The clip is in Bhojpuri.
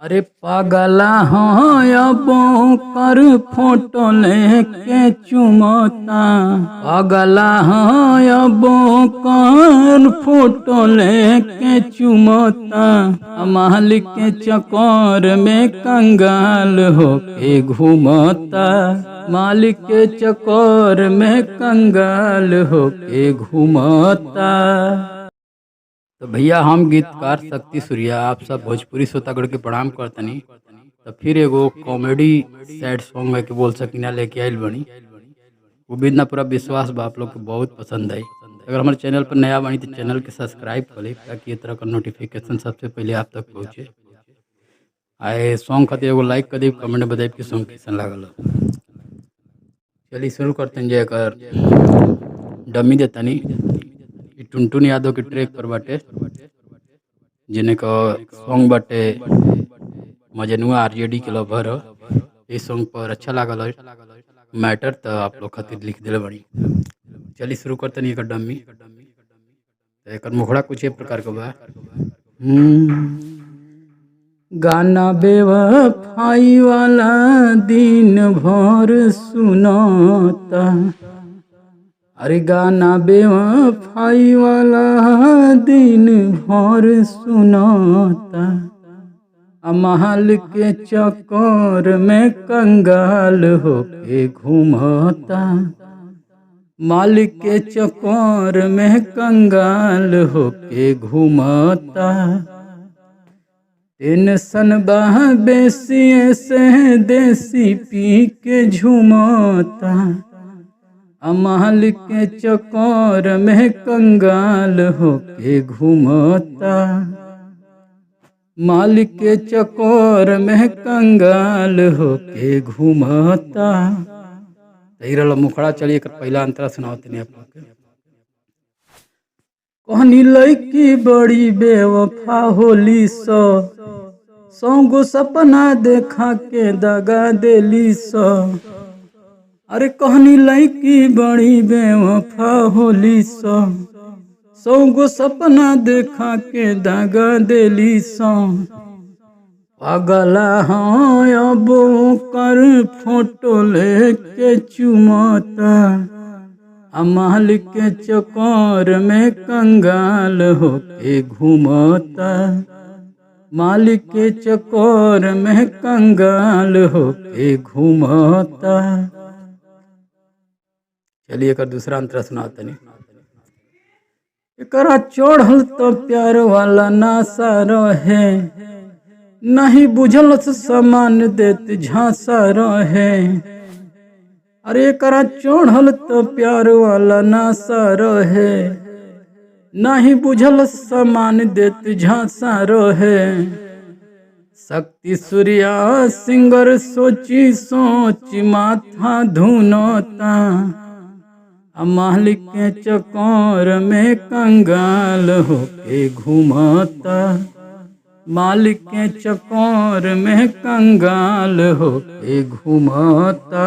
अरे पागला हाँ अब कर फोटो लेके चुमता। पागला हाँ अब कर फोटो लेके चुमता। मालिक के चक्कर में कंगाल होके घूमता। मालिक के चक्कर में कंगाल होके घूमता। तो भैया हम गीतकार शक्ति सूर्या आप सब भोजपुरी श्रोतागण के प्रणाम करतनी। तो फिर एगो कॉमेडी सैड सॉन्ग है कि बोल सकिना लेके आइल बनी। वो भी इतना पूरा विश्वास बा आप लोग के बहुत पसंद आई। अगर हमारे चैनल पर नया बनी तो चैनल के सब्सक्राइब कर ली ताकि ये तरह का नोटिफिकेशन सबसे पहले आप तक पहुँचे। आए सॉन्ग खातिर एगो लाइक कर दी, कमेंट बताइए कि सॉन्ग कैसा लागल। चलिए शुरू करते हैं। जय डमी देतनी टुनटुन यादव के ट्रैक पर बाटे, जिन्हें का सॉन्ग बाटे मजनुआ आरजेडी के लवर हो। इस सॉन्ग पर अच्छा लागल है मैटर तो आप लोग खातिर लिख दिले बड़ी। चलिए शुरू करते नहीं एक डमी। तो एक मुखड़ा कुछ एक प्रकार का बा। गाना बेवफाई वाला दिन भर सुनाता। अरे गाना बेवफाई वाला दिन भर सुनाता। महल के चक्कर में कंगाल होके घूमता। मालिक के चक्कर में कंगाल होके घूमता। टेंशन बा बेसी से देसी पी के झूमता। मालिक के चक्कर में कंगाल होके घूमता। मालिक के चक्कर में कंगाल होके घूमता। मुखड़ा चलिए पहला अंतरा सुनाते आप लोग के। कहनी लड़की बड़ी बेवफा होली सौ गो सपना देखा के दगा देली सौ। अरे कहनी लड़की बड़ी बेवफा होली सौ गो सपना देखा के दागा देली सौ। पागला हाँ अब कर फोटो लेके चुमता। मालिक के चक्कर में कंगाल होके घूमता। मालिक के चक्कर में कंगाल होके घूमता। चलिए एक दूसरा अंतरा सुनाते नहीं। एकरा चढ़ल तो प्यार वाला नासा रहे। नहीं बुझल समान देत झांसा रहे। अरे एकरा चढ़ल तो प्यार वाला नासा रहे। नहीं बुझल समान देत झांसा रहे। शक्ति सूर्या सिंगर सोची सोच माथा धुनता। मालिक के चक्कर में कंगाल होके घूमता। मालिक के चक्कर में कंगाल होके घूमता।